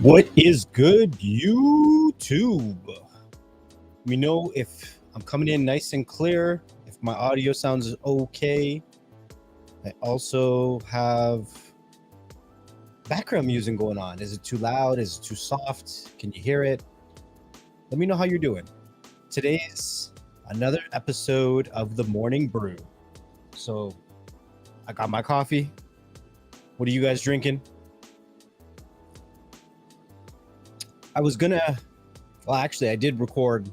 What is good, YouTube? Let me know if I'm coming in nice and clear, if my audio sounds okay. I also have background music going on. Is it too loud? Is it too soft? Can you hear it? Let me know how you're doing. Today's another episode of the Morning Brew. So I got my coffee. What are you guys drinking? I did record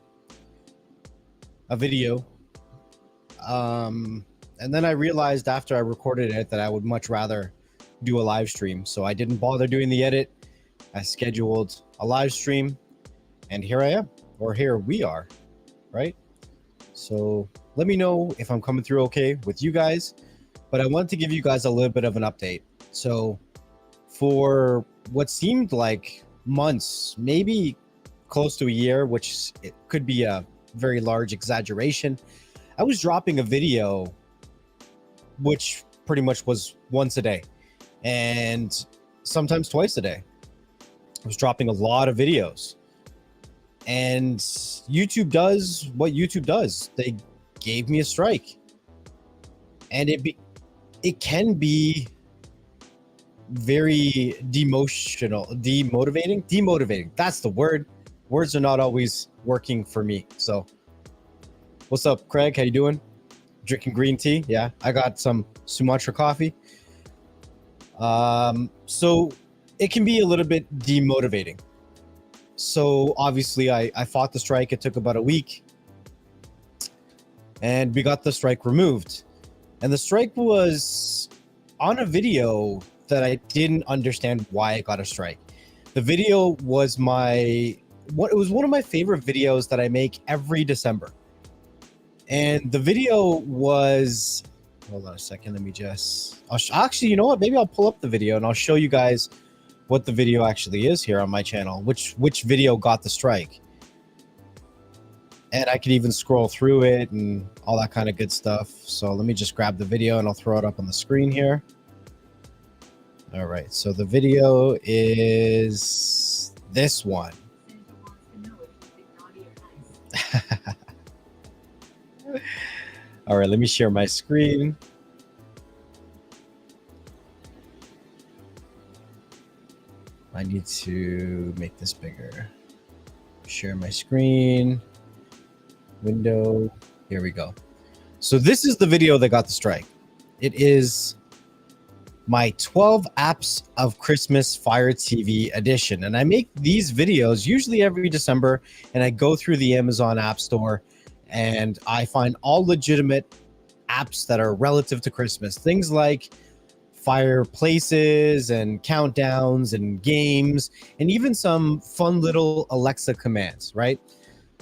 a video. And then I realized after I recorded it that I would much rather do a live stream. So I didn't bother doing the edit. I scheduled a live stream and here I am, or here we are, right? So let me know if I'm coming through okay with you guys, but I wanted to give you guys a little bit of an update. So for what seemed like months, maybe close to a year, which it could be a very large exaggeration, I was dropping a video which pretty much was once a day and sometimes twice a day. I was dropping a lot of videos, and YouTube does what YouTube does. They gave me a strike, and it can be very demotivating. That's the word. Words are not always working for me. So what's up, Craig? How you doing? Drinking green tea? Yeah, I got some Sumatra coffee. So it can be a little bit demotivating. So obviously I fought the strike. It took about a week and we got the strike removed. And the strike was on a video that I didn't understand why I got a strike. The video was it was one of my favorite videos that I make every December. And the video was, hold on a second, let me just, actually, you know what? Maybe I'll pull up the video and I'll show you guys what the video actually is here on my channel, which video got the strike. And I could even scroll through it and all that kind of good stuff. So let me just grab the video and I'll throw it up on the screen here. All right, so the video is this one. All right, let me share my screen. I need to make this bigger. Share my screen. Window. Here we go. So this is the video that got the strike. It is my 12 apps of Christmas Fire TV edition. And I make these videos usually every December, and I go through the Amazon App Store and I find all legitimate apps that are relative to Christmas. Things like fireplaces and countdowns and games, and even some fun little Alexa commands, right?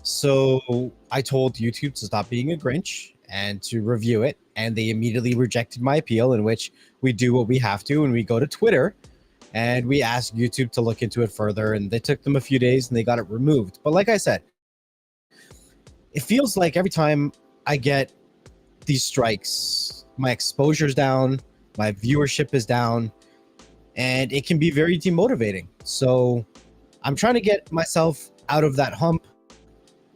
So I told YouTube to stop being a Grinch and to review it, and they immediately rejected my appeal, in which we do what we have to and we go to Twitter and we ask YouTube to look into it further, and it took them a few days and they got it removed. But like I said, it feels like every time I get these strikes, my exposure's down, my viewership is down, and it can be very demotivating. So I'm trying to get myself out of that hump.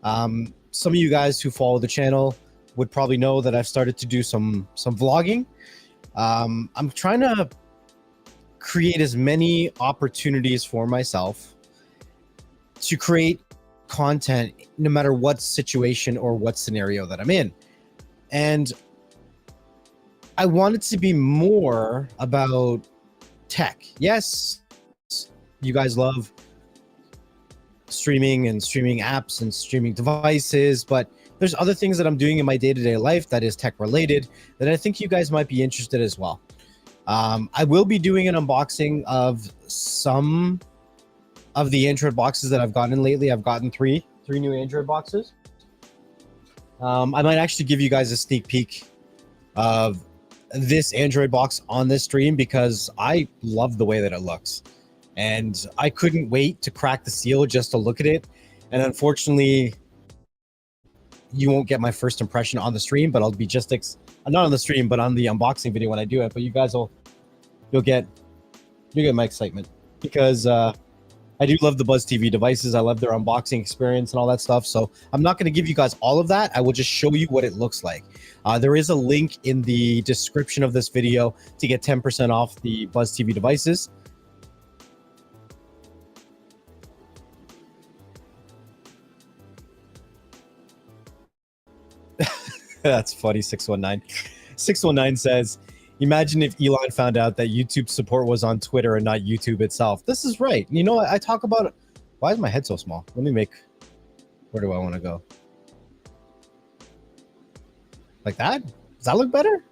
Some of you guys who follow the channel would probably know that I've started to do some vlogging. I'm trying to create as many opportunities for myself to create content no matter what situation or what scenario that I'm in. And I want it to be more about tech. Yes, you guys love streaming and streaming apps and streaming devices, but there's other things that I'm doing in my day-to-day life that is tech related that I think you guys might be interested as well. I will be doing an unboxing of some of the Android boxes that I've gotten lately. I've gotten three new Android boxes. I might actually give you guys a sneak peek of this Android box on this stream because I love the way that it looks. And I couldn't wait to crack the seal just to look at it. And unfortunately, you won't get my first impression on the stream, but I'll be just not on the stream, but on the unboxing video when I do it. But you guys you'll get my excitement because I I do love the Buzz TV devices. I love their unboxing experience and all that stuff. So I'm not going to give you guys all of that. I will just show you what it looks like. There is a link in the description of this video to get 10% off the Buzz TV devices. That's funny. 619. 619 says, imagine if Elon found out that YouTube support was on Twitter and not YouTube itself. This is right. You know, I talk about, why is my head so small? Let me make, where do I want to go? Like that? Does that look better?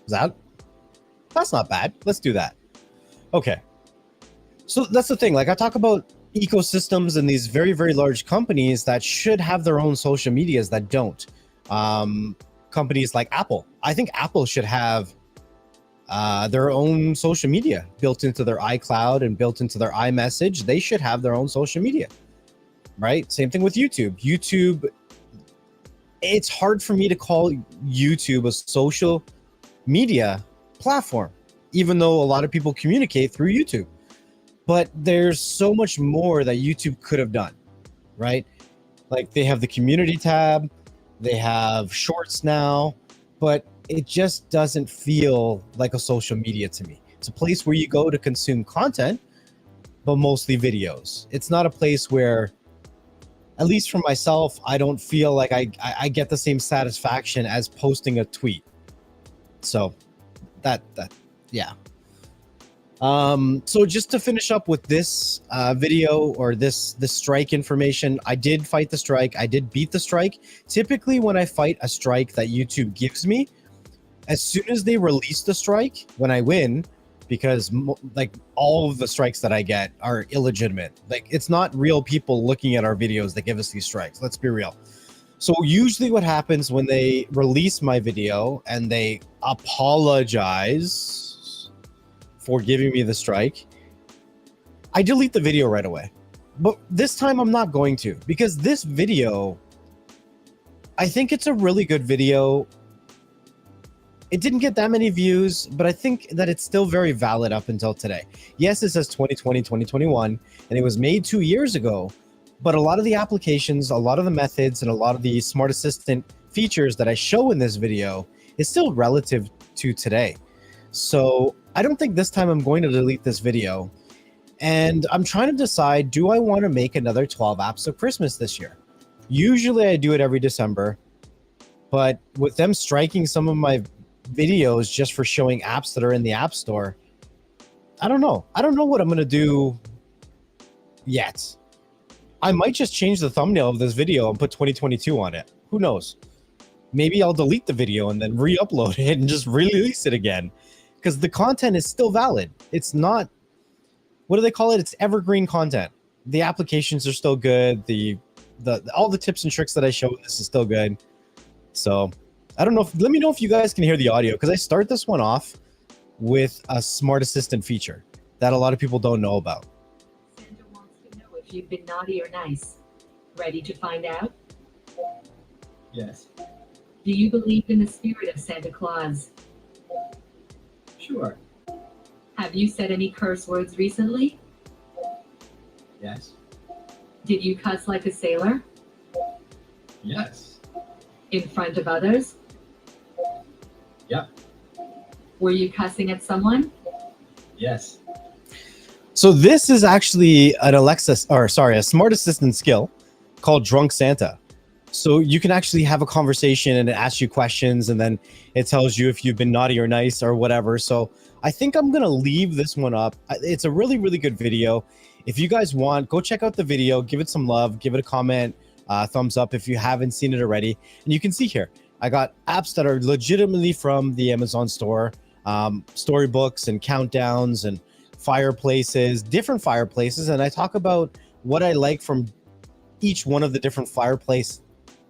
That's not bad. Let's do that. Okay. So that's the thing. Like, I talk about ecosystems and these very, very large companies that should have their own social medias that don't. Companies like Apple. I think Apple should have their own social media built into their iCloud and built into their iMessage. They should have their own social media, right? Same thing with YouTube. YouTube, it's hard for me to call YouTube a social media platform, even though a lot of people communicate through YouTube. But there's so much more that YouTube could have done, right? Like, they have the community tab, they have shorts now, but it just doesn't feel like a social media to me. It's a place where you go to consume content, but mostly videos. It's not a place where, at least for myself, I don't feel like I get the same satisfaction as posting a tweet. So yeah. So just to finish up with this video, or this strike information, I did fight the strike. I did beat the strike. Typically, when I fight a strike that YouTube gives me, as soon as they release the strike, when I win, because like all of the strikes that I get are illegitimate. Like, it's not real people looking at our videos that give us these strikes. Let's be real. So usually what happens when they release my video and they apologize for giving me the strike, I delete the video right away. But this time I'm not going to, because this video, I think it's a really good video. It didn't get that many views, but I think that it's still very valid up until today. Yes, it says 2020, 2021, and it was made 2 years ago, but a lot of the applications, a lot of the methods, and a lot of the smart assistant features that I show in this video is still relative to today. So I don't think this time I'm going to delete this video. And I'm trying to decide, do I want to make another 12 apps of Christmas this year? Usually I do it every December, but with them striking some of my videos just for showing apps that are in the App Store, I don't know. I don't know what I'm going to do yet. I might just change the thumbnail of this video and put 2022 on it. Who knows? Maybe I'll delete the video and then re-upload it and just release it again. Because the content is still valid. It's not, what do they call it? It's evergreen content. The applications are still good. All the tips and tricks that I show in this is still good. So I don't know if, let me know if you guys can hear the audio, because I start this one off with a smart assistant feature that a lot of people don't know about. Santa wants to know if you've been naughty or nice. Ready to find out? Yes. Do you believe in the spirit of Santa Claus? Sure. Have you said any curse words recently? Yes. Did you cuss like a sailor? Yes. In front of others? Yep. Were you cussing at someone? Yes. So this is actually an a smart assistant skill called Drunk Santa. So you can actually have a conversation and it asks you questions, and then it tells you if you've been naughty or nice or whatever. So I think I'm going to leave this one up. It's a really, really good video. If you guys want, go check out the video, give it some love, give it a comment, thumbs up if you haven't seen it already. And you can see here, I got apps that are legitimately from the Amazon store, storybooks and countdowns and fireplaces, different fireplaces. And I talk about what I like from each one of the different fireplace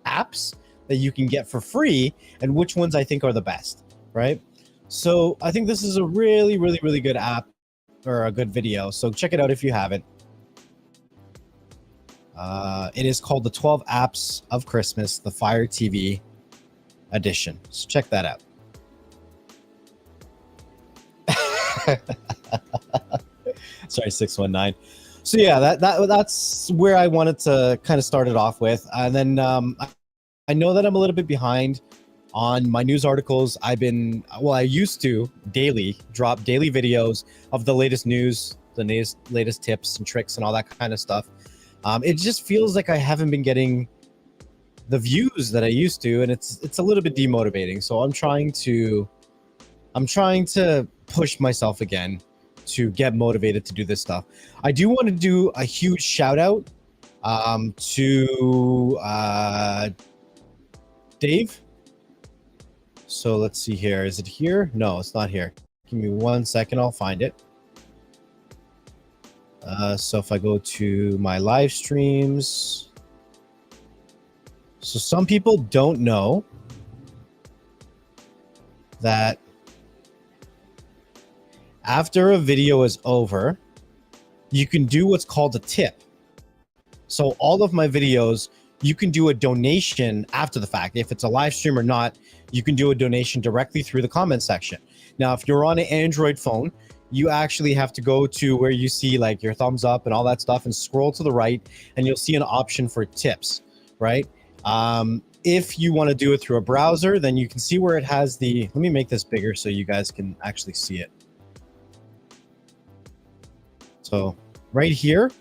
apps that you can get for free and which ones I think are the best, right? So I think this is a really, really, really good app, or a good video. So check it out if you haven't. It is called the 12 Apps of Christmas, the Fire TV edition. So check that out. Sorry, 619. So yeah, that's where I wanted to kind of start it off with. And then I know that I'm a little bit behind on my news articles. I used to daily drop daily videos of the latest news, the latest tips and tricks and all that kind of stuff. It just feels like I haven't been getting the views that I used to, and it's a little bit demotivating. So I'm trying to push myself again to get motivated to do this stuff. I do want to do a huge shout out to Dave. So let's see here. Is it here? No, it's not here. Give me 1 second. I'll find it. So if I go to my live streams, so some people don't know that after a video is over, you can do what's called a tip. So all of my videos, you can do a donation after the fact. If it's a live stream or not, you can do a donation directly through the comment section. Now, if you're on an Android phone, you actually have to go to where you see like your thumbs up and all that stuff and scroll to the right, and you'll see an option for tips, right? If you want to do it through a browser, then you can see where it has the, let me make this bigger so you guys can actually see it. So right here,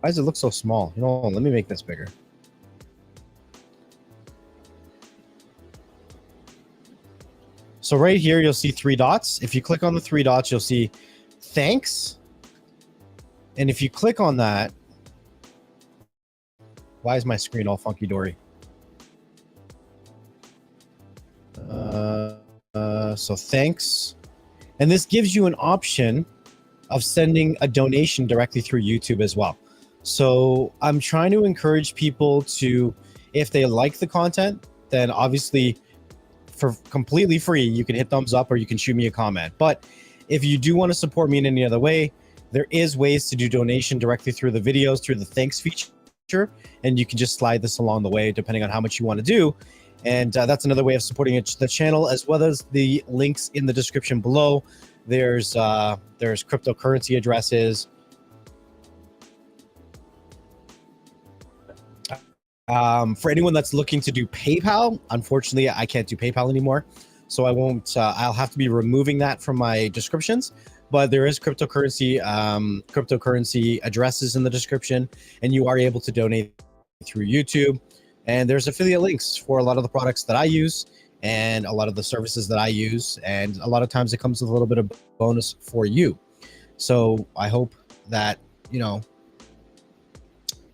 why does it look so small? You know, let me make this bigger. So right here, you'll see 3 dots. If you click on the 3 dots, you'll see thanks. And if you click on that, why is my screen all funky dory? So thanks. And this gives you an option of sending a donation directly through YouTube as well. So I'm trying to encourage people to, if they like the content, then obviously for completely free, you can hit thumbs up or you can shoot me a comment. But if you do want to support me in any other way, there is ways to do donation directly through the videos, through the thanks feature, and you can just slide this along the way depending on how much you want to do. And that's another way of supporting the channel, as well as the links in the description below. There's cryptocurrency addresses. For anyone that's looking to do PayPal, unfortunately, I can't do PayPal anymore. So I won't, I'll have to be removing that from my descriptions. But there is cryptocurrency addresses in the description, and you are able to donate through YouTube. And there's affiliate links for a lot of the products that I use and a lot of the services that I use. And a lot of times it comes with a little bit of bonus for you. So I hope that, you know,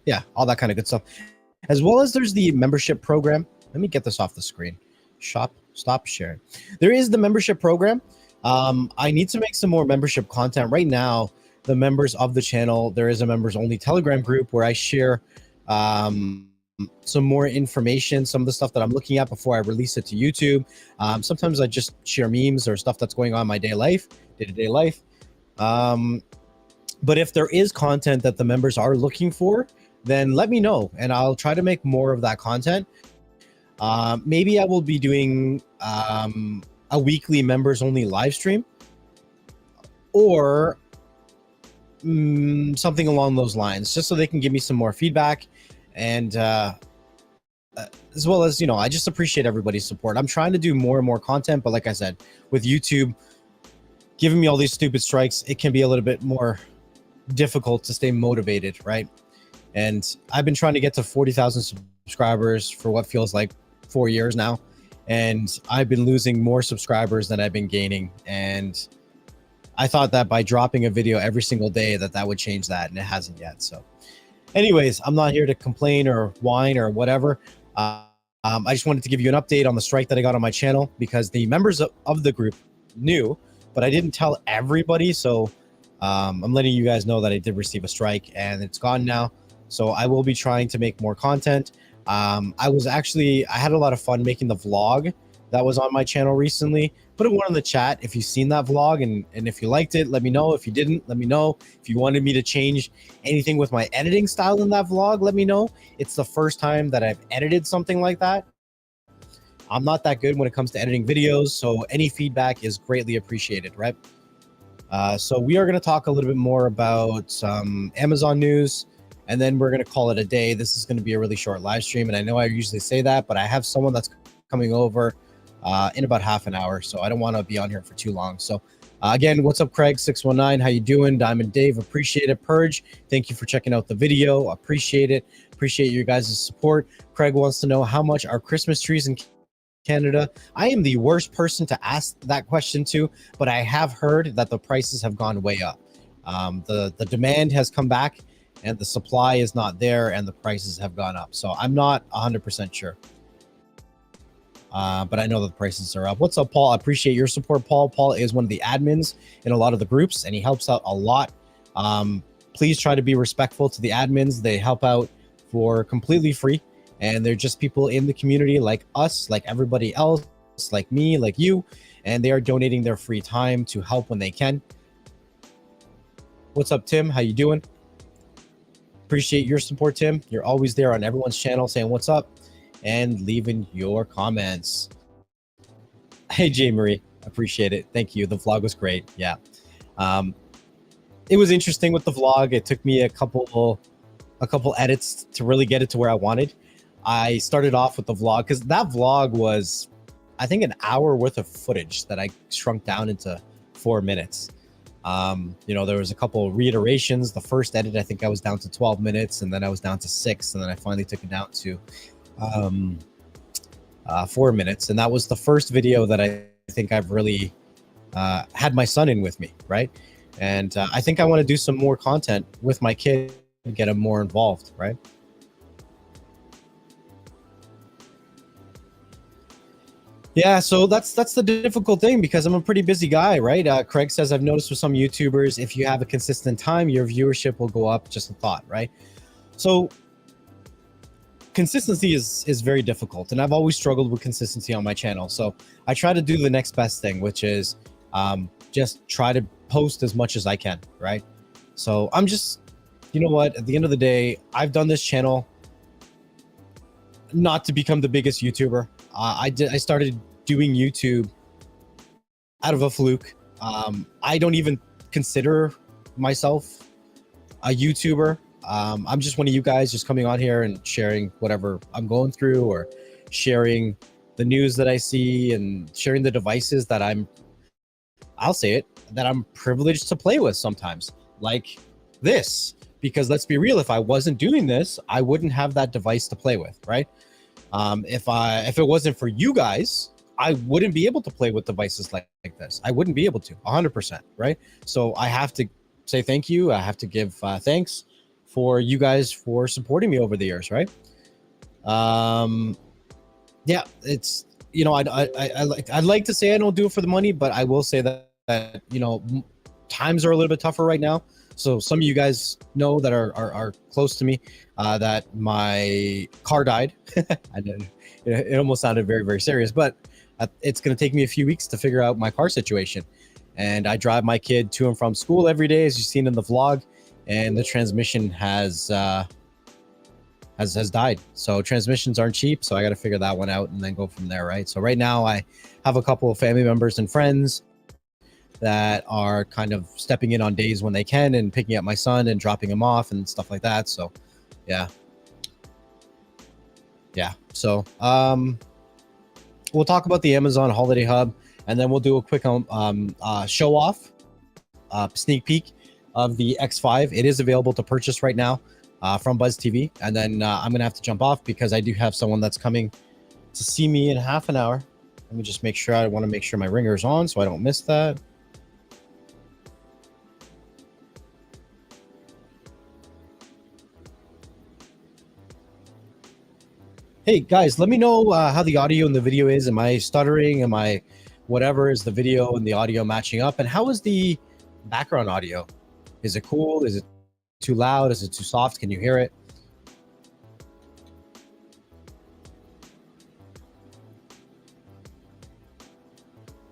yeah, all that kind of good stuff. As well as there's the membership program. Let me get this off the screen. Stop sharing. There is the membership program. I need to make some more membership content. Right now, the members of the channel, there is a members only Telegram group where I share some more information, some of the stuff that I'm looking at before I release it to YouTube. Sometimes I just share memes or stuff that's going on in my day-to-day life. But if there is content that the members are looking for, then let me know and I'll try to make more of that content. Maybe I will be doing a weekly members only live stream or something along those lines, just so they can give me some more feedback. And as well as, you know, I just appreciate everybody's support. I'm trying to do more and more content, but like I said, with YouTube giving me all these stupid strikes, it can be a little bit more difficult to stay motivated, right? And I've been trying to get to 40,000 subscribers for what feels like 4 years now. And I've been losing more subscribers than I've been gaining. And I thought that by dropping a video every single day that would change that, and it hasn't yet. So anyways, I'm not here to complain or whine or whatever. I just wanted to give you an update on the strike that I got on my channel, because the members of the group knew, but I didn't tell everybody. So I'm letting you guys know that I did receive a strike and it's gone now. So I will be trying to make more content. I had a lot of fun making the vlog that was on my channel recently. Put a one in the chat if you've seen that vlog, and if you liked it, let me know. If you didn't, let me know. If you wanted me to change anything with my editing style in that vlog, let me know. It's the first time that I've edited something like that. I'm not that good when it comes to editing videos, so any feedback is greatly appreciated, right? So we are going to talk a little bit more about some Amazon news, and then we're going to call it a day. This is going to be a really short live stream, and I know I usually say that, but I have someone that's coming over in about half an hour, so I don't want to be on here for too long. So again, what's up, Craig 619? How you doing? Diamond Dave, appreciate it. Purge, thank you for checking out the video. Appreciate it. Appreciate you guys' support. Craig wants to know how much are Christmas trees in Canada. I am the worst person to ask that question to, but I have heard that the prices have gone way up. The demand has come back and the supply is not there and the prices have gone up. So I'm not 100% sure. But I know that the prices are up. What's up, Paul? I appreciate your support, Paul. Paul is one of the admins in a lot of the groups and he helps out a lot. Please try to be respectful to the admins. They help out for completely free. And they're just people in the community like us, like everybody else, like me, like you. And they are donating their free time to help when they can. What's up, Tim? How you doing? Appreciate your support, Tim. You're always there on everyone's channel saying what's up and leaving your comments. Hey, Jay Marie. Appreciate it. Thank you. The vlog was great. Yeah. It was interesting with the vlog. It took me a couple edits to really get it to where I wanted. I started off with the vlog because that vlog was, I think, an hour worth of footage that I shrunk down into 4 minutes. You know, there was a couple reiterations. The first edit, I think I was down to 12 minutes and then I was down to 6. And then I finally took it down to 4 minutes. And that was the first video that I think I've really had my son in with me, right? And I think I want to do some more content with my kid and get him more involved, right? Yeah, so that's the difficult thing because I'm a pretty busy guy, right? Craig says, I've noticed with some YouTubers, if you have a consistent time, your viewership will go up. Just a thought, right? So consistency is very difficult. And I've always struggled with consistency on my channel. So I try to do the next best thing, which is just try to post as much as I can, right? So I'm just, you know what? At the end of the day, I've done this channel not to become the biggest YouTuber. I started doing YouTube out of a fluke. I don't even consider myself a YouTuber. I'm just one of you guys just coming on here and sharing whatever I'm going through or sharing the news that I see and sharing the devices that I'll say it, that I'm privileged to play with sometimes, like this. Because let's be real, if I wasn't doing this, I wouldn't have that device to play with, right? If it wasn't for you guys, I wouldn't be able to play with devices like this. I wouldn't be able to 100%, right? So I have to say thank you. I have to give thanks for you guys for supporting me over the years, right? Yeah, it's, you know, I'd like to say I don't do it for the money, but I will say that you know, times are a little bit tougher right now. So some of you guys know that are close to me that my car died. It almost sounded very, very serious, but it's going to take me a few weeks to figure out my car situation. And I drive my kid to and from school every day, as you've seen in the vlog, and the transmission has died. So transmissions aren't cheap, so I got to figure that one out and then go from there, right? So right now I have a couple of family members and friends that are kind of stepping in on days when they can and picking up my son and dropping him off and stuff like that. So yeah. So we'll talk about the Amazon Holiday Hub, and then we'll do a quick show off, sneak peek of the X5. It is available to purchase right now from Buzz TV. And then I'm gonna have to jump off because I do have someone that's coming to see me in half an hour. Let me just make sure, I want to make sure my ringer is on so I don't miss that. Hey guys, let me know how the audio and the video is. Am I stuttering? Am I whatever? Is the video and the audio matching up? And how is the background audio? Is it cool? Is it too loud? Is it too soft? Can you hear it?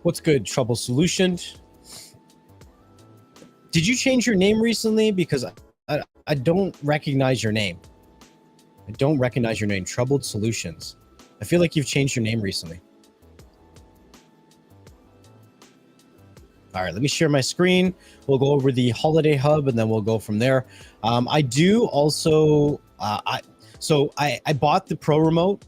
What's good? Trouble Solution. Did you change your name recently? Because I don't recognize your name. I don't recognize your name. Troubled Solutions. I feel like you've changed your name recently. All right, let me share my screen. We'll go over the holiday hub and then we'll go from there. I do also, I bought the Pro remote,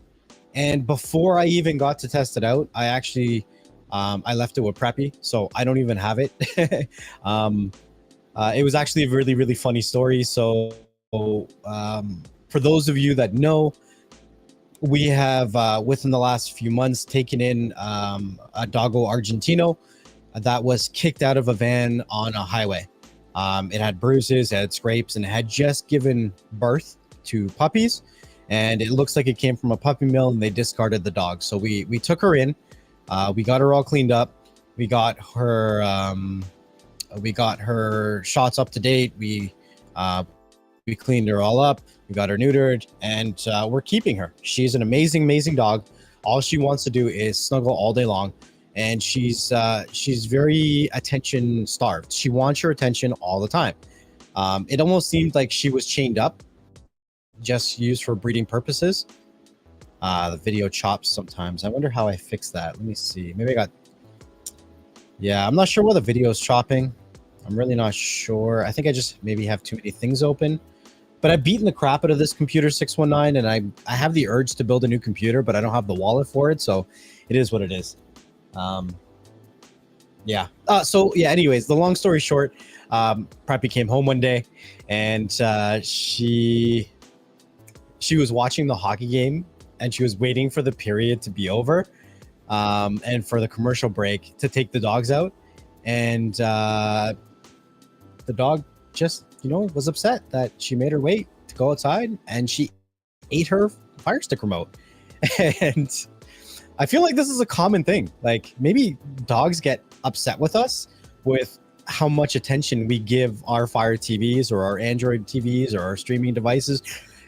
and before I even got to test it out, I actually, I left it with Preppy, so I don't even have it. It was actually a really, really funny story. So for those of you that know, we have within the last few months taken in a doggo Argentino that was kicked out of a van on a highway. It had bruises, it had scrapes, and it had just given birth to puppies. And it looks like it came from a puppy mill, and they discarded the dog. So we took her in, we got her all cleaned up, we got her shots up to date. We cleaned her all up. We got her neutered, and we're keeping her. She's an amazing, amazing dog. All she wants to do is snuggle all day long, and she's very attention starved. She wants your attention all the time. It almost seemed like she was chained up, just used for breeding purposes. The video chops sometimes. I wonder how I fixed that. Let me see. Maybe I got. Yeah, I'm not sure why the video is chopping. I'm really not sure. I think I just maybe have too many things open. But I've beaten the crap out of this computer 619, and I have the urge to build a new computer, but I don't have the wallet for it, so it is what it is. Yeah. So yeah. Anyways, the long story short, Preppy came home one day, and she was watching the hockey game, and she was waiting for the period to be over, and for the commercial break to take the dogs out, and the dog just, was upset that she made her wait to go outside, and she ate her Fire Stick remote. And I feel like this is a common thing. Like, maybe dogs get upset with us with how much attention we give our Fire TVs or our Android TVs or our streaming devices,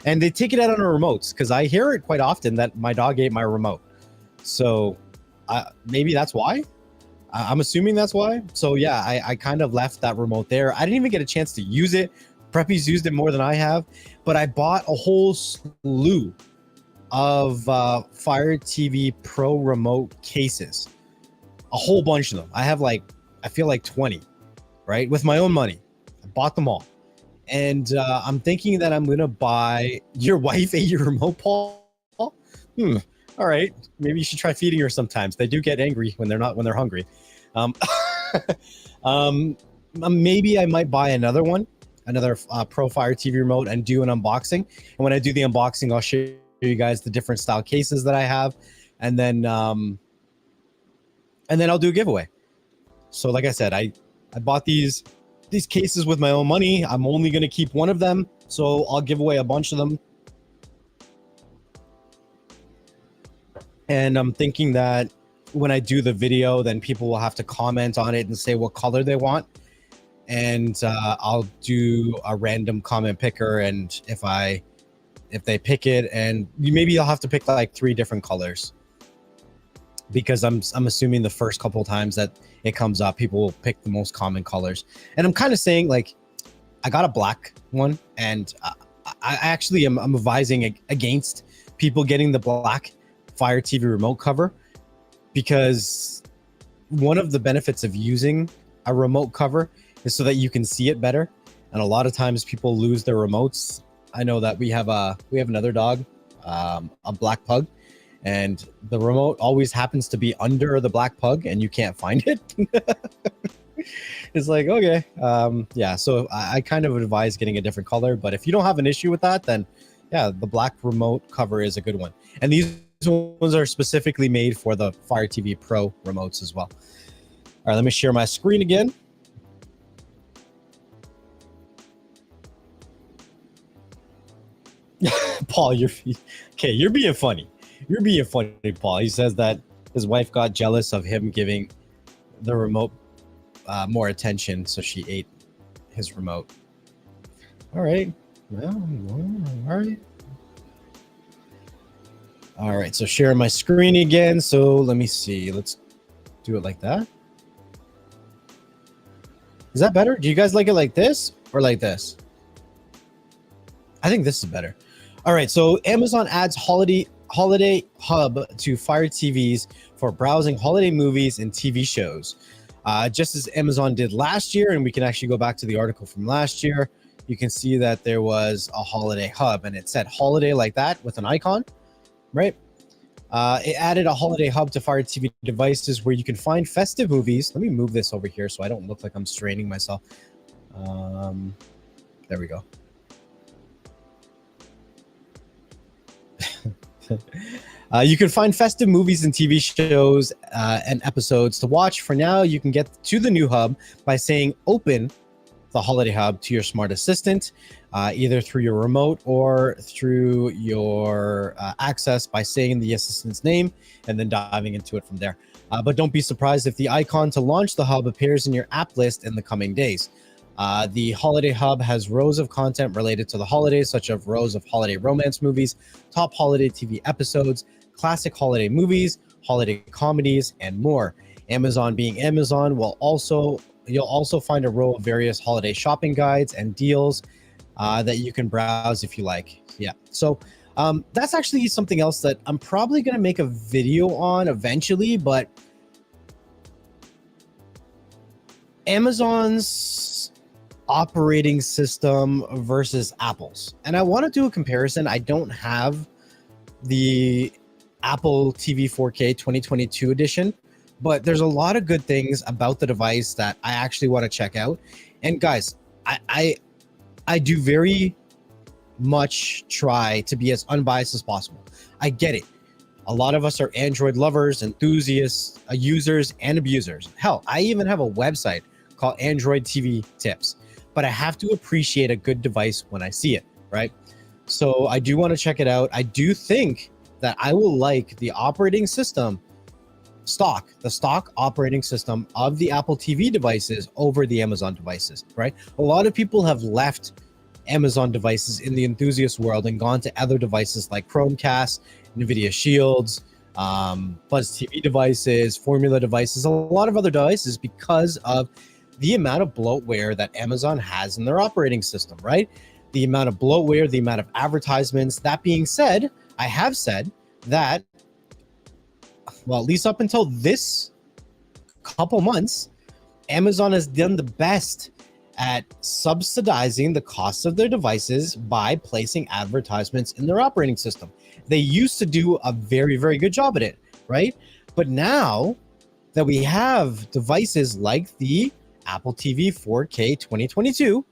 and they take it out on our remotes, because I hear it quite often that my dog ate my remote. So maybe that's why. I'm assuming that's why. So yeah, I kind of left that remote there. I didn't even get a chance to use it. Preppy's used it more than I have, but I bought a whole slew of Fire TV Pro remote cases, a whole bunch of them. I have I feel like 20, right? With my own money. I bought them all. And I'm thinking that I'm gonna buy. Your wife ate your remote, Paul? All right, maybe you should try feeding her sometimes. They do get angry when they're hungry. Maybe I might buy another Pro Fire TV remote, and do an unboxing. And when I do the unboxing, I'll show you guys the different style cases that I have, and then I'll do a giveaway. So like I said, I bought these cases with my own money. I'm only gonna keep one of them, so I'll give away a bunch of them. And I'm thinking that when I do the video, then people will have to comment on it and say what color they want. And I'll do a random comment picker. And if they pick it, and maybe I'll have to pick like 3 different colors, because I'm assuming the first couple of times that it comes up, people will pick the most common colors. And I'm kind of saying, like, I got a black one, and I actually am advising against people getting the black Fire TV remote cover, because one of the benefits of using a remote cover is so that you can see it better. And a lot of times people lose their remotes. I know that we have another dog, a black pug, and the remote always happens to be under the black pug, and you can't find it. It's like, okay, yeah. So I kind of advise getting a different color, but if you don't have an issue with that, then yeah, the black remote cover is a good one. And these ones are specifically made for the Fire TV Pro remotes as well. All right, let me share my screen again. Paul, you're being funny. You're being funny, Paul. He says that his wife got jealous of him giving the remote more attention, so she ate his remote. All right. Well, all right. All right, so sharing my screen again. So let me see. Let's do it like that. Is that better? Do you guys like it like this or like this? I think this is better. All right, so Amazon adds holiday hub to Fire TVs for browsing holiday movies and TV shows. just as Amazon did last year. And we can actually go back to the article from last year. You can see that there was a holiday hub, and it said holiday like that with an icon, right? It added a holiday hub to Fire TV devices where you can find festive movies. Let me move this over here so I don't look like I'm straining myself. There we go. You can find festive movies and TV shows and episodes to watch. For now, you can get to the new hub by saying open the holiday hub to your smart assistant, either through your remote or through your access by saying the assistant's name and then diving into it from there. But don't be surprised if the icon to launch the hub appears in your app list in the coming days. The holiday hub has rows of content related to the holidays, such as rows of holiday romance movies, top holiday TV episodes, classic holiday movies, holiday comedies, and more. Amazon being Amazon, you'll also find a row of various holiday shopping guides and deals that you can browse if you like. Yeah, so that's actually something else that I'm probably going to make a video on eventually, but Amazon's operating system versus Apple's. And I want to do a comparison. I don't have the Apple TV 4K 2022 edition, but there's a lot of good things about the device that I actually want to check out. And guys, I do very much try to be as unbiased as possible. I get it. A lot of us are Android lovers, enthusiasts, users, and abusers. Hell, I even have a website called Android TV Tips. But I have to appreciate a good device when I see it, right? So I do want to check it out. I do think that I will like the operating system the stock operating system of the Apple TV devices over the Amazon devices, right? A lot of people have left Amazon devices in the enthusiast world and gone to other devices like Chromecast, NVIDIA Shields, Buzz TV devices, Formula devices, a lot of other devices because of the amount of bloatware that Amazon has in their operating system, right? The amount of bloatware, the amount of advertisements. That being said, I have said that, well, at least up until this couple months, Amazon has done the best at subsidizing the cost of their devices by placing advertisements in their operating system. They used to do a very, very good job at it, right? But now that we have devices like the Apple TV 4K 2022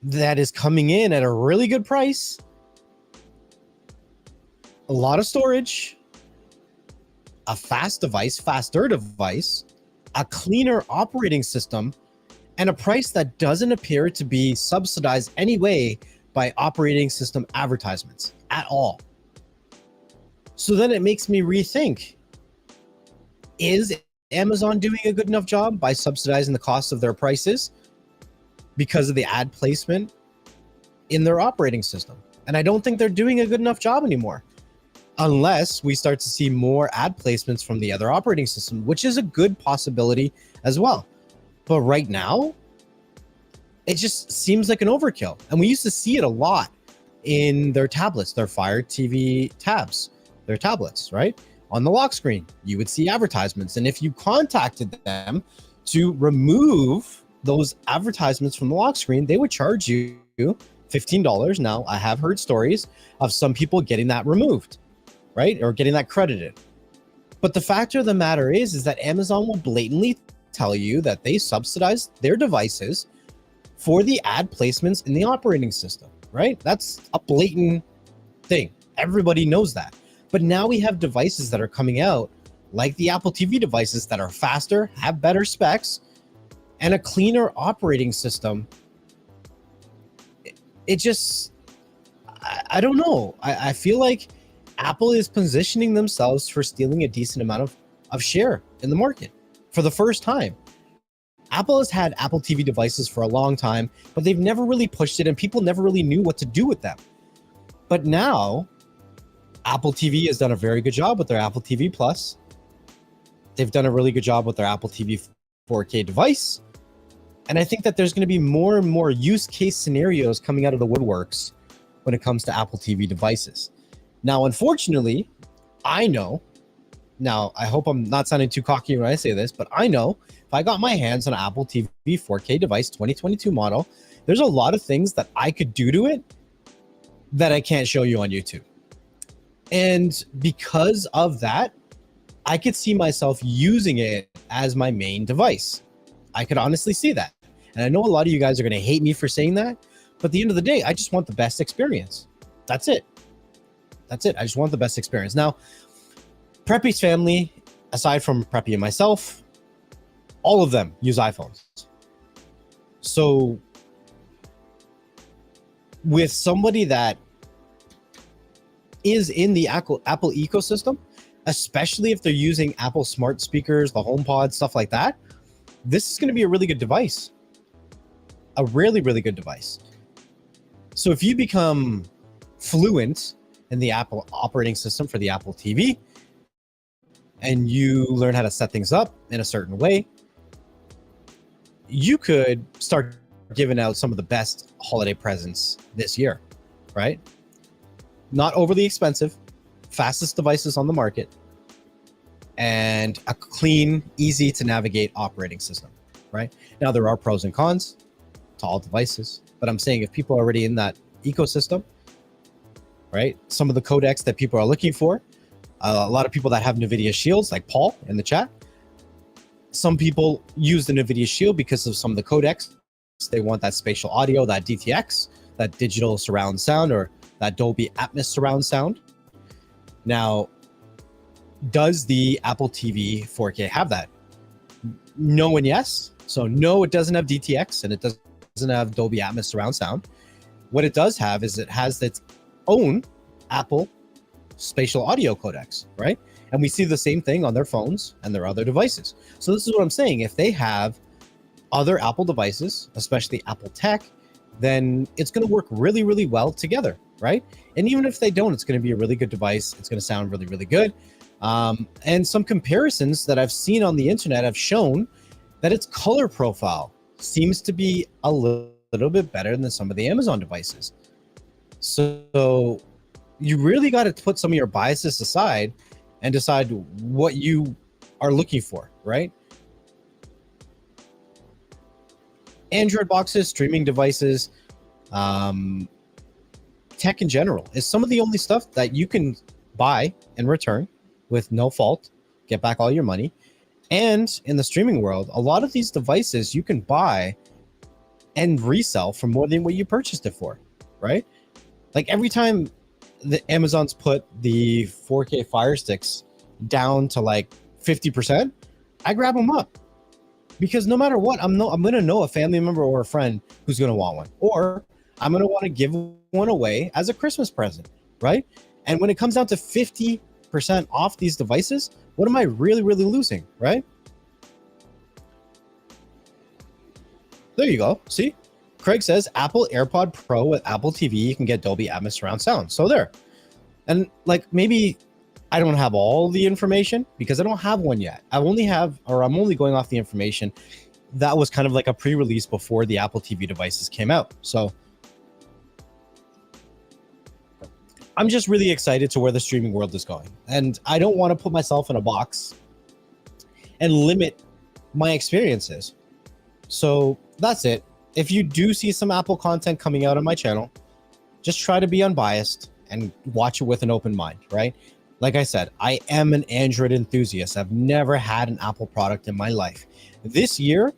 that is coming in at a really good price, a lot of storage, a faster device, a cleaner operating system, and a price that doesn't appear to be subsidized anyway by operating system advertisements at all. So then it makes me rethink, is Amazon doing a good enough job by subsidizing the cost of their prices because of the ad placement in their operating system? And I don't think they're doing a good enough job anymore, unless we start to see more ad placements from the other operating system, which is a good possibility as well. But right now, it just seems like an overkill. And we used to see it a lot in their tablets, their Fire TV tabs, their tablets, right? On the lock screen, you would see advertisements. And if you contacted them to remove those advertisements from the lock screen, they would charge you $15. Now, I have heard stories of some people getting that removed, right? Or getting that credited. But the fact of the matter is that Amazon will blatantly tell you that they subsidize their devices for the ad placements in the operating system, right? That's a blatant thing. Everybody knows that. But now we have devices that are coming out, like the Apple TV devices, that are faster, have better specs, and a cleaner operating system. It just, I don't know. I feel like Apple is positioning themselves for stealing a decent amount of share in the market for the first time. Apple has had Apple TV devices for a long time, but they've never really pushed it, and people never really knew what to do with them. But now, Apple TV has done a very good job with their Apple TV Plus. They've done a really good job with their Apple TV 4K device. And I think that there's going to be more and more use case scenarios coming out of the woodworks when it comes to Apple TV devices. Now, unfortunately, I know Now, I hope I'm not sounding too cocky when I say this, but I know if I got my hands on an Apple TV 4K device 2022 model, there's a lot of things that I could do to it that I can't show you on YouTube. And because of that, I could see myself using it as my main device. I could honestly see that. And I know a lot of you guys are going to hate me for saying that, but at the end of the day, I just want the best experience. That's it. That's it. I just want the best experience. Now, Preppy's family, aside from Preppy and myself, all of them use iPhones. So with somebody that is in the Apple ecosystem, especially if they're using Apple smart speakers, the HomePod, stuff like that, this is going to be a really good device. A really, really good device. So if you become fluent in the Apple operating system for the Apple TV, and you learn how to set things up in a certain way, you could start giving out some of the best holiday presents this year, right? Not overly expensive, fastest devices on the market, and a clean, easy to navigate operating system, right? Now, there are pros and cons to all devices, but I'm saying if people are already in that ecosystem, right? Some of the codecs that people are looking for, a lot of people that have NVIDIA Shields, like Paul in the chat, some people use the NVIDIA Shield because of some of the codecs. They want that spatial audio, that DTX, that digital surround sound, or that Dolby Atmos surround sound. Now, does the Apple TV 4K have that? No and yes. So no, it doesn't have DTX and it doesn't have Dolby Atmos surround sound. What it does have is it has its own Apple spatial audio codecs, right? And we see the same thing on their phones and their other devices. So this is what I'm saying. If they have other Apple devices, especially Apple tech, then it's going to work really, really well together, right? And even if they don't, it's going to be a really good device. It's going to sound really, really good. And some comparisons that I've seen on the internet have shown that its color profile seems to be a little bit better than some of the Amazon devices. So you really got to put some of your biases aside and decide what you are looking for, right? Android boxes, streaming devices, tech in general is some of the only stuff that you can buy and return with no fault, get back all your money. And in the streaming world, a lot of these devices you can buy and resell for more than what you purchased it for, right? Like every time the Amazon's put the 4K Fire Sticks down to like 50%, I grab them up. Because no matter what, I'm going to know a family member or a friend who's going to want one. Or I'm going to want to give one away as a Christmas present, right? And when it comes down to 50% off these devices, what am I really, really losing, right? There you go. See? Craig says Apple AirPod Pro with Apple TV, you can get Dolby Atmos surround sound. So there. And like maybe I don't have all the information because I don't have one yet. I'm only going off the information that was kind of like a pre-release before the Apple TV devices came out. So I'm just really excited to where the streaming world is going. And I don't want to put myself in a box and limit my experiences. So that's it. If you do see some Apple content coming out on my channel, just try to be unbiased and watch it with an open mind, right? Like I said, I am an Android enthusiast. I've never had an Apple product in my life. This year,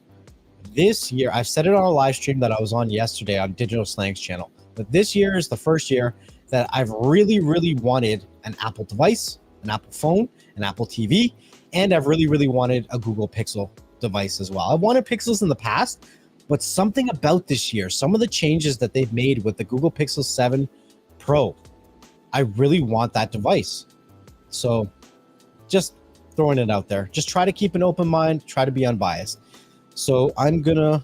I've said it on a live stream that I was on yesterday on Digital Slang's channel, but this year is the first year that I've really, really wanted an Apple device, an Apple phone, an Apple TV, and I've really, really wanted a Google Pixel device as well. I wanted Pixels in the past, but something about this year, some of the changes that they've made with the Google Pixel 7 Pro, I really want that device. So just throwing it out there. Just try to keep an open mind, try to be unbiased. So I'm gonna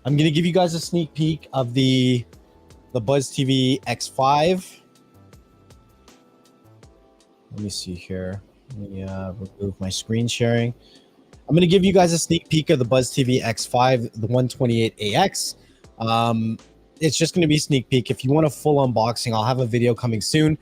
give you guys a sneak peek of the Buzz TV X5. Let me see here. Let me remove my screen sharing. I'm going to give you guys a sneak peek of the Buzz TV X5, the 128AX. it's just going to be sneak peek. If you want a full unboxing, I'll have a video coming soon.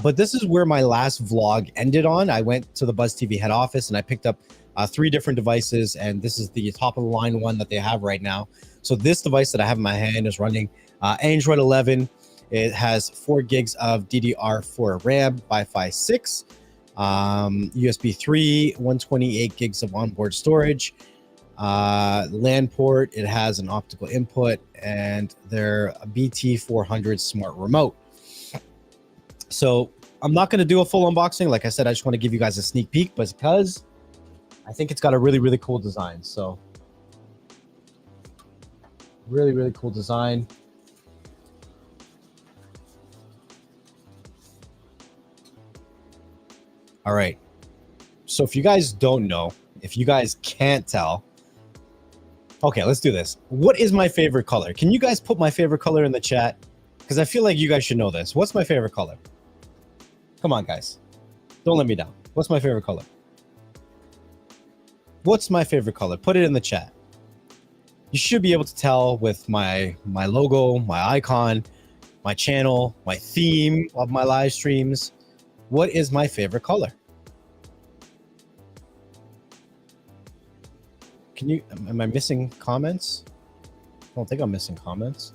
But this is where my last vlog ended on. I went to the Buzz TV head office and I picked up 3 different devices, and this is the top of the line one that they have right now. So this device that I have in my hand is running Android 11. It has 4 gigs of DDR4 RAM, Wi-Fi 6, USB 3, 128 gigs of onboard storage, LAN port. It has an optical input, and their BT400 smart remote. So I'm not going to do a full unboxing. Like I said, I just want to give you guys a sneak peek, but because I think it's got a really, really cool design. So really, really cool design. All right. So if you guys don't know, if you guys can't tell, okay, let's do this. What is my favorite color? Can you guys put my favorite color in the chat? Because I feel like you guys should know this. What's my favorite color? Come on, guys. Don't let me down. What's my favorite color? What's my favorite color? Put it in the chat. You should be able to tell with my logo, my icon, my channel, my theme of my live streams. What is my favorite color? Can you, am I missing comments? I don't think I'm missing comments.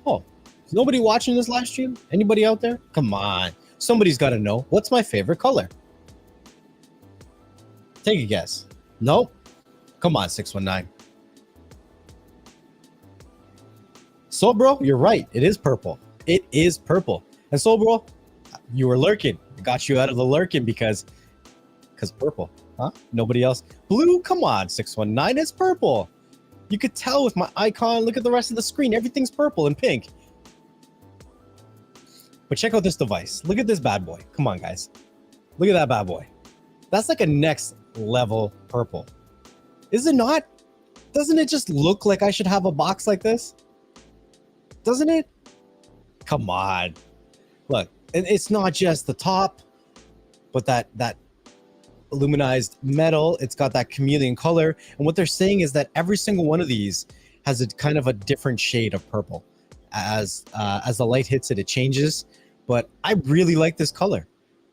Oh, is nobody watching this live stream? Anybody out there? Come on. Somebody's got to know. What's my favorite color? Take a guess. Nope. Come on, 619. So, bro, you're right. It is purple. It is purple. And so, bro, you were lurking. I got you out of the lurking because purple. Huh? Nobody else. Blue? Come on, 619. It's purple. You could tell with my icon. Look at the rest of the screen. Everything's purple and pink. But check out this device. Look at this bad boy. Come on, guys. Look at that bad boy. That's like a next level purple. Is it not? Doesn't it just look like I should have a box like this? Doesn't it? Come on. Look, and it's not just the top, but that aluminized metal. It's got that chameleon color. And what they're saying is that every single one of these has a kind of a different shade of purple. As the light hits it, it changes. But I really like this color.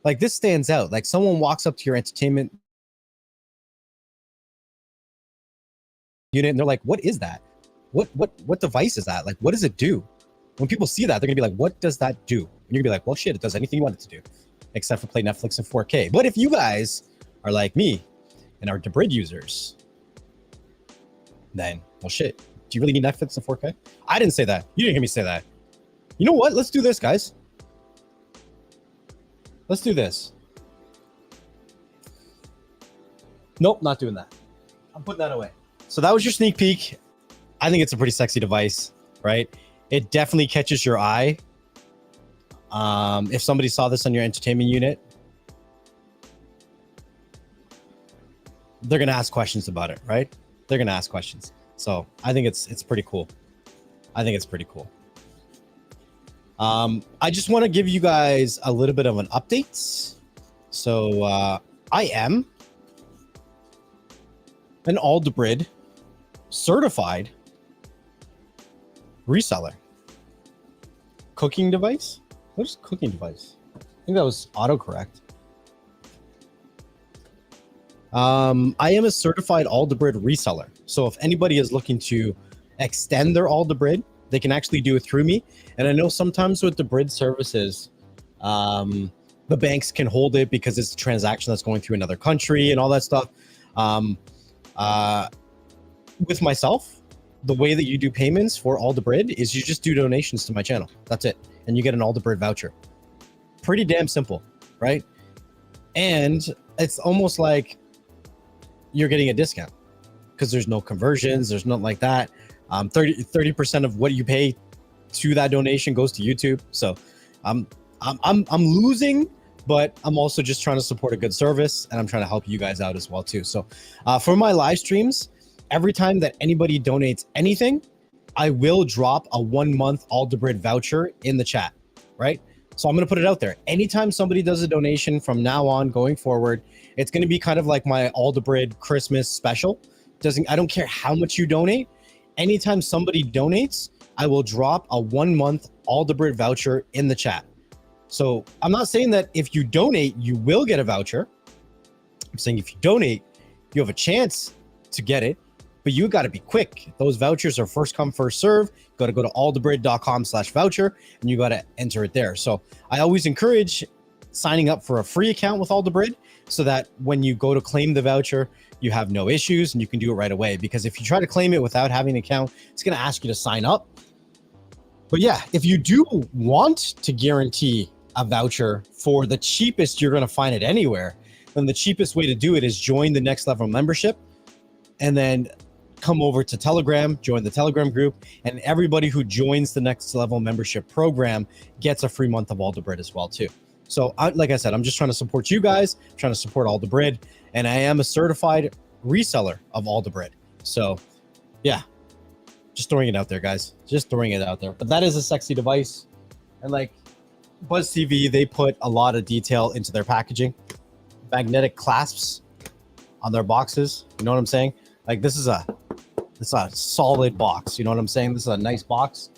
Like, this stands out. Like, someone walks up to your entertainment unit and they're like, what is that? What device is that? Like, what does it do? When people see that, they're gonna be like, what does that do? And you're gonna be like, well, shit, it does anything you want it to do, except for play Netflix in 4K. But if you guys are like me and are Debrid users, then, well, shit, do you really need Netflix in 4K? I didn't say that. You didn't hear me say that. You know what? Let's do this, guys. Let's do this. Nope, not doing that. I'm putting that away. So that was your sneak peek. I think it's a pretty sexy device, right? It definitely catches your eye. If somebody saw this on your entertainment unit, they're gonna ask questions about it, right? They're gonna ask questions. So I think it's pretty cool. I think it's pretty cool. I just want to give you guys a little bit of an update. So I am an Debrid certified reseller. Cooking device? What is cooking device? I think that was autocorrect. I am a certified Debrid reseller. So if anybody is looking to extend their Debrid, they can actually do it through me. And I know sometimes with Debrid services, the banks can hold it because it's a transaction that's going through another country and all that stuff. With myself, the way that you do payments for Debrid is you just do donations to my channel. That's it. And you get an Debrid voucher. Pretty damn simple, right? And it's almost like you're getting a discount because there's no conversions. There's nothing like that. 30% of what you pay to that donation goes to YouTube. So I'm losing, but I'm also just trying to support a good service, and I'm trying to help you guys out as well too. So for my live streams, every time that anybody donates anything, I will drop a 1-month Debrid voucher in the chat, right? So I'm going to put it out there. Anytime somebody does a donation from now on going forward, it's going to be kind of like my Debrid Christmas special. I don't care how much you donate. Anytime somebody donates, I will drop a 1 month Aldebrid voucher in the chat. So I'm not saying that if you donate, you will get a voucher. I'm saying if you donate, you have a chance to get it, but you got to be quick. Those vouchers are first come, first serve. You got to go to aldebrid.com/voucher and you got to enter it there. So I always encourage signing up for a free account with Aldebrid so that when you go to claim the voucher, you have no issues and you can do it right away. Because if you try to claim it without having an account, it's going to ask you to sign up. But yeah, if you do want to guarantee a voucher for the cheapest, you're going to find it anywhere, then the cheapest way to do it is join the Next Level membership and then come over to Telegram, join the Telegram group, and everybody who joins the Next Level membership program gets a free month of Aldebrid as well too. So like I said, I'm just trying to support you guys, I'm trying to support Aldebrid, and I am a certified reseller of Aldebrid. So yeah, just throwing it out there, guys. Just throwing it out there. But that is a sexy device. And like Buzz TV, they put a lot of detail into their packaging. Magnetic clasps on their boxes. You know what I'm saying? Like this is a solid box. You know what I'm saying? This is a nice box.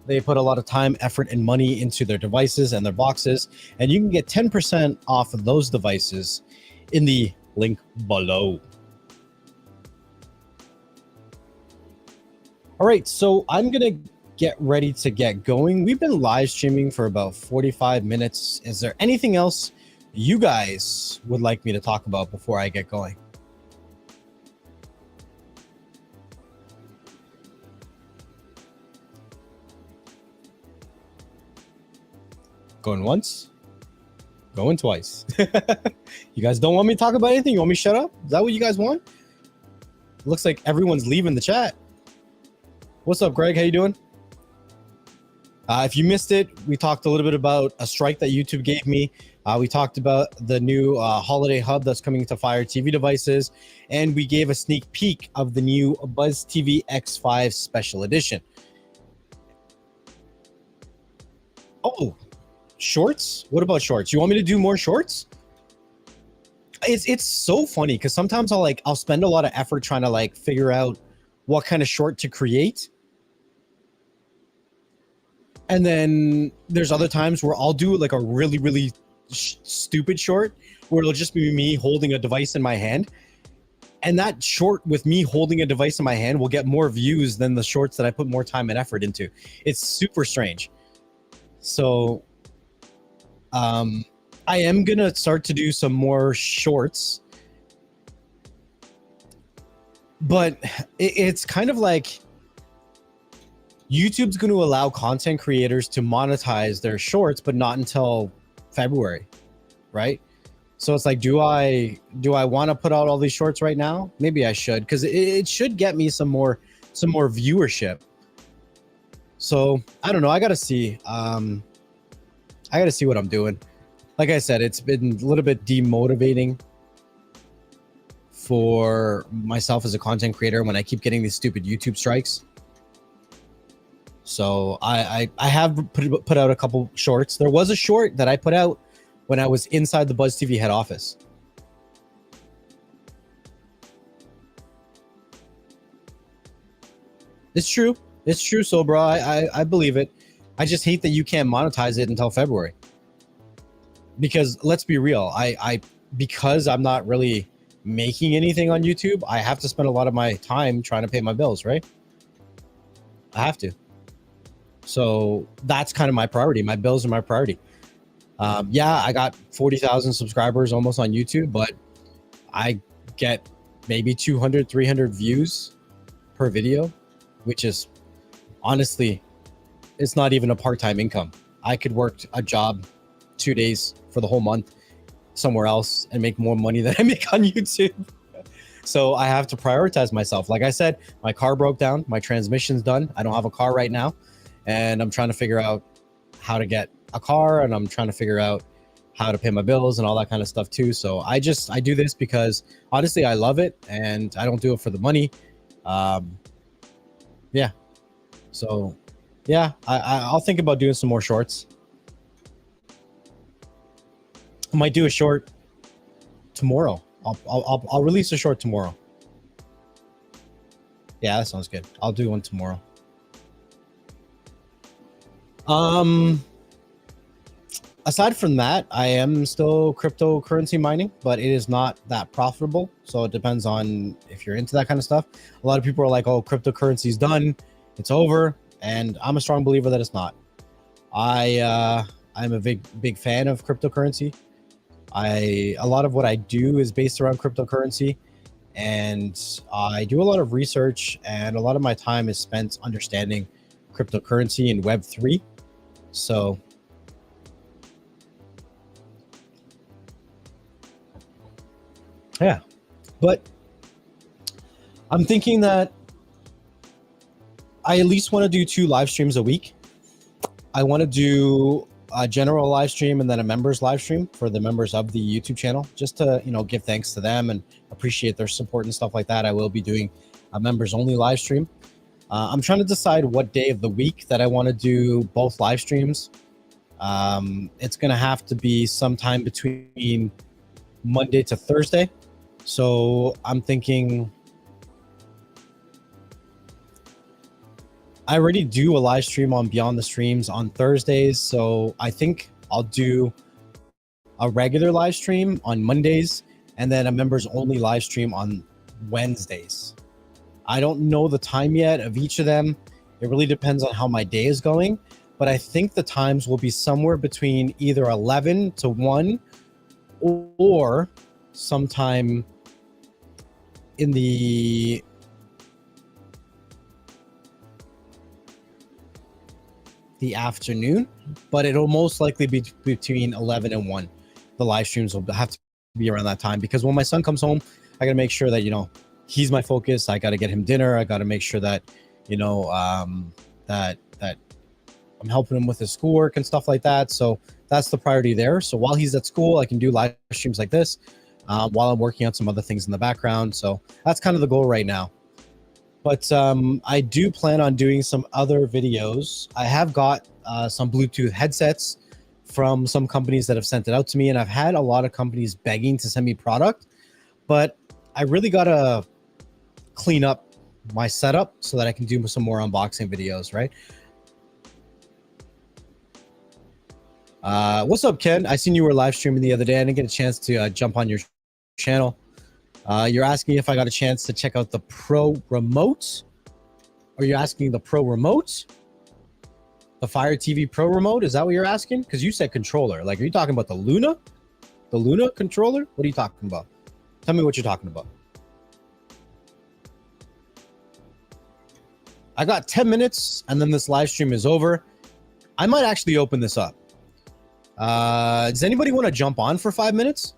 They put a lot of time, effort, and money into their devices and their boxes. And you can get 10% off of those devices in the link below. All right, so I'm going to get ready to get going. We've been live streaming for about 45 minutes. Is there anything else you guys would like me to talk about before I get going? Going once, going twice. You guys don't want me to talk about anything? You want me to shut up? Is that what you guys want? Looks like everyone's leaving the chat. What's up, Greg? How you doing? If you missed it, we talked a little bit about a strike that YouTube gave me. We talked about the new holiday hub that's coming to Fire TV devices, and we gave a sneak peek of the new Buzz TV X5 Special Edition. Oh, shorts? What about shorts? You want me to do more shorts? It's so funny because sometimes I'll spend a lot of effort trying to figure out what kind of short to create. And then there's other times where I'll do like a really, really stupid short where it'll just be me holding a device in my hand. And that short with me holding a device in my hand will get more views than the shorts that I put more time and effort into. It's super strange. So I am going to start to do some more shorts. But it's kind of like YouTube's going to allow content creators to monetize their shorts, but not until February, right? So it's like, do I want to put out all these shorts right now? Maybe I should, because it should get me some more viewership. So I don't know. I got to see. I got to see what I'm doing. Like I said, it's been a little bit demotivating for myself as a content creator when I keep getting these stupid YouTube strikes. So I have put out a couple shorts. There was a short that I put out when I was inside the Buzz TV head office. It's true. It's true, so bro. I believe it. I just hate that you can't monetize it until February. Because let's be real, because I'm not really making anything on YouTube, I have to spend a lot of my time trying to pay my bills, right? I have to. So that's kind of my priority. My bills are my priority. Yeah, I got 40,000 subscribers almost on YouTube, but I get maybe 200, 300 views per video, which is honestly, it's not even a part-time income. I could work a job 2 days for the whole month somewhere else and make more money than I make on YouTube. So I have to prioritize myself. Like I said, my car broke down, my transmission's done. I don't have a car right now. And I'm trying to figure out how to get a car, and I'm trying to figure out how to pay my bills and all that kind of stuff too. So I do this because honestly, I love it and I don't do it for the money. Yeah. So yeah, I'll think about doing some more shorts. I might do a short tomorrow. I'll release a short tomorrow. Yeah, that sounds good. I'll do one tomorrow. Aside from that, I am still cryptocurrency mining, but it is not that profitable. So it depends on if you're into that kind of stuff. A lot of people are like, "Oh, cryptocurrency is done, it's over," and I'm a strong believer that it's not. I'm a big fan of cryptocurrency. A lot of what I do is based around cryptocurrency, and I do a lot of research, and a lot of my time is spent understanding cryptocurrency and Web3. So yeah, but I'm thinking that I at least want to do 2 live streams a week. I want to do a general live stream and then a members live stream for the members of the YouTube channel, just to, give thanks to them and appreciate their support and stuff like that. I will be doing a members only live stream. I'm trying to decide what day of the week that I want to do both live streams. It's going to have to be sometime between Monday to Thursday. So I'm thinking I already do a live stream on Beyond the Streams on Thursdays. So I think I'll do a regular live stream on Mondays and then a members only live stream on Wednesdays. I don't know the time yet of each of them. It really depends on how my day is going, but I think the times will be somewhere between either 11 to 1 or sometime in the afternoon, but it'll most likely be between 11 and 1. The live streams will have to be around that time, because when my son comes home, I got to make sure that, he's my focus. I got to get him dinner. I got to make sure that, that I'm helping him with his schoolwork and stuff like that. So that's the priority there. So while he's at school, I can do live streams like this while I'm working on some other things in the background. So that's kind of the goal right now. But I do plan on doing some other videos. I have got some Bluetooth headsets from some companies that have sent it out to me, and I've had a lot of companies begging to send me product, but I really got to clean up my setup so that I can do some more unboxing videos, right? What's up, Ken? I seen you were live streaming the other day. I didn't get a chance to jump on your channel. You're asking if I got a chance to check out the Pro Remote. Are you asking the Pro Remote? The Fire TV Pro Remote? Is that what you're asking? Because you said controller. Like, are you talking about the Luna? The Luna controller? What are you talking about? Tell me what you're talking about. I got 10 minutes and then this live stream is over. I might actually open this up. Does anybody want to jump on for 5 minutes?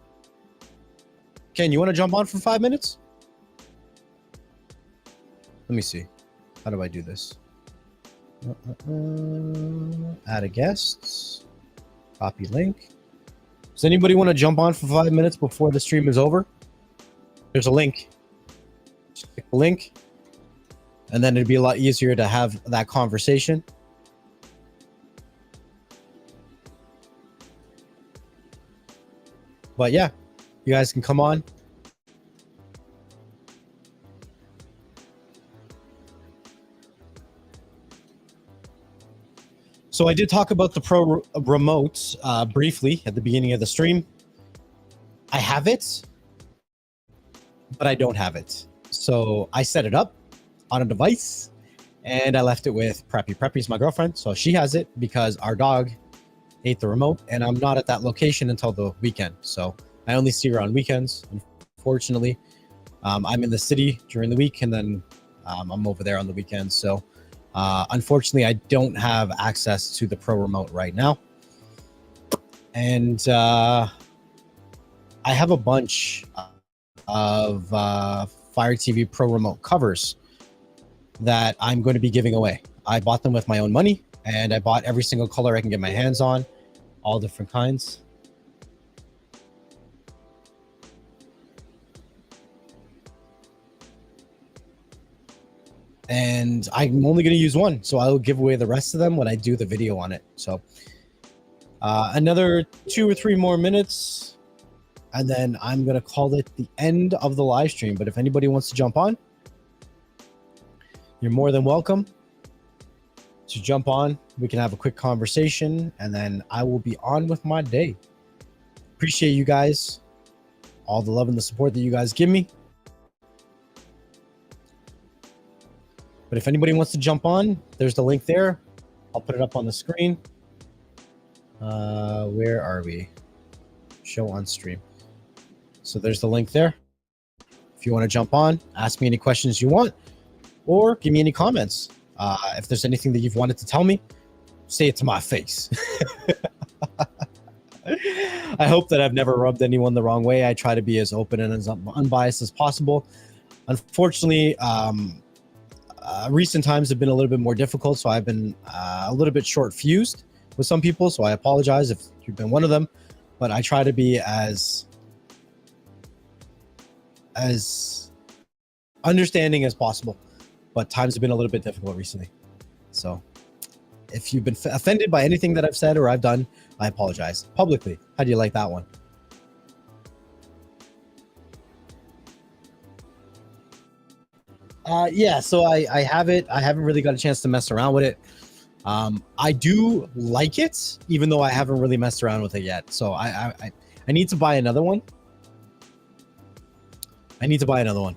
Ken, you want to jump on for 5 minutes? Let me see. How do I do this? Add a guest. Copy link. Does anybody want to jump on for 5 minutes before the stream is over? There's a link. Just click the link. And then it'd be a lot easier to have that conversation. But yeah, you guys can come on. So I did talk about the Pro Remote briefly at the beginning of the stream. I have it, but I don't have it. So I set it up on a device and I left it with Preppy. Preppy's my girlfriend, so she has it because our dog ate the remote and I'm not at that location until the weekend. So I only see her on weekends, unfortunately. I'm in the city during the week and then I'm over there on the weekends. So unfortunately, I don't have access to the Pro Remote right now. And I have a bunch of Fire TV Pro Remote covers that I'm going to be giving away. I bought them with my own money and I bought every single color I can get my hands on, all different kinds. And I'm only going to use one, so I'll give away the rest of them when I do the video on it. So another 2 or 3 more minutes, and then I'm going to call it the end of the live stream. But if anybody wants to jump on, you're more than welcome to jump on. We can have a quick conversation, and then I will be on with my day. Appreciate you guys, all the love and the support that you guys give me. But if anybody wants to jump on, there's the link there. I'll put it up on the screen. Where are we? Show on stream. So there's the link there. If you want to jump on, ask me any questions you want, or give me any comments. If there's anything that you've wanted to tell me, say it to my face. I hope that I've never rubbed anyone the wrong way. I try to be as open and as unbiased as possible. Unfortunately, recent times have been a little bit more difficult, so I've been a little bit short-fused with some people, so I apologize if you've been one of them, but I try to be as understanding as possible, but times have been a little bit difficult recently. So if you've been offended by anything that I've said or I've done, I apologize publicly. How do you like that one? Yeah, so I have it. I haven't really got a chance to mess around with it. I do like it, even though I haven't really messed around with it yet. So I need to buy another one. I need to buy another one.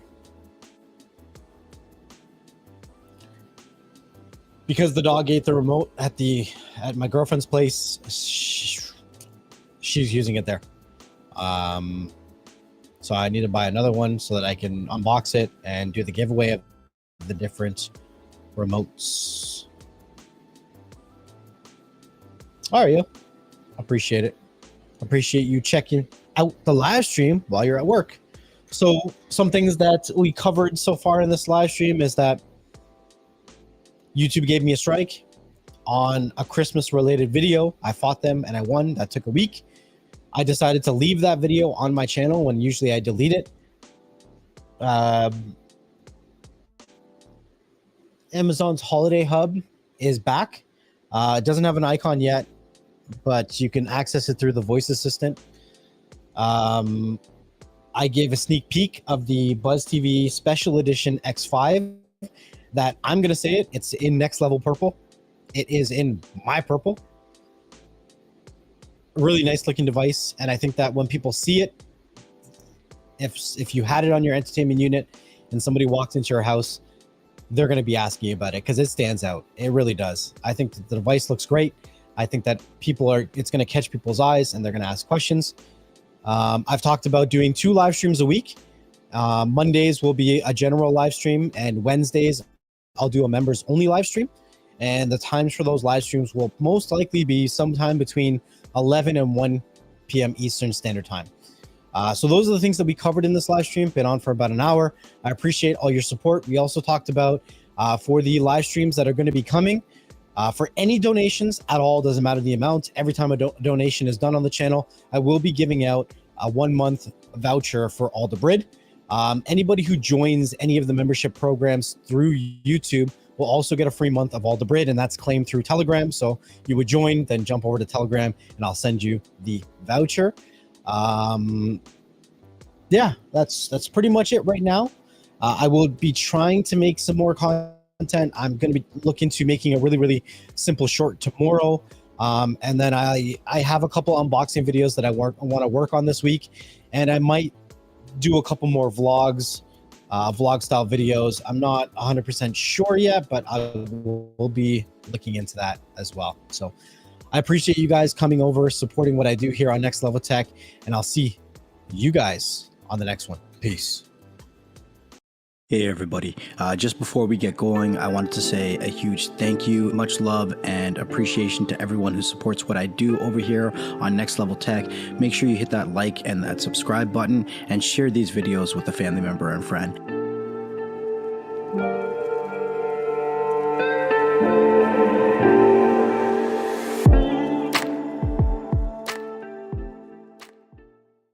Because the dog ate the remote at my girlfriend's place. She's using it there. So I need to buy another one so that I can unbox it and do the giveaway of the different remotes. How are you? Appreciate it. Appreciate you checking out the live stream while you're at work. So some things that we covered so far in this live stream is that YouTube gave me a strike on a Christmas related video. I fought them and I won. That took a week. I decided to leave that video on my channel when usually I delete it. Amazon's Holiday Hub is back. It doesn't have an icon yet, but you can access it through the voice assistant. I gave a sneak peek of the Buzz TV Special Edition X5 that I'm going to say it. It's in Next Level Purple. It is in my purple. Really nice looking device. And I think that when people see it, if you had it on your entertainment unit and somebody walked into your house, they're going to be asking you about it because it stands out. It really does. I think that the device looks great. I think that it's going to catch people's eyes and they're going to ask questions. I've talked about doing 2 live streams a week. Mondays will be a general live stream, and Wednesdays I'll do a members only live stream. And the times for those live streams will most likely be sometime between 11 and 1 p.m. Eastern Standard Time. So those are the things that we covered in this live stream. Been on for about an hour. I appreciate all your support. We also talked about for the live streams that are going to be coming, for any donations at all, doesn't matter the amount. Every time a donation is done on the channel, I will be giving out a 1-month voucher for All the Brid. Anybody who joins any of the membership programs through YouTube will also get a free month of All the Brid, and that's claimed through Telegram. So you would join, then jump over to Telegram, and I'll send you the voucher. Yeah, that's pretty much it right now. I will be trying to make some more content. I'm going to be looking to making a really, really simple short tomorrow. And then I have a couple unboxing videos that I want to work on this week, and I might do a couple more vlogs, vlog style videos. I'm not 100% sure yet, but I will be looking into that as well. So I appreciate you guys coming over, supporting what I do here on Next Level Tech, and I'll see you guys on the next one. Peace. Hey everybody, just before we get going, I wanted to say a huge thank you, much love and appreciation to everyone who supports what I do over here on Next Level Tech. Make sure you hit that like and that subscribe button and share these videos with a family member and friend.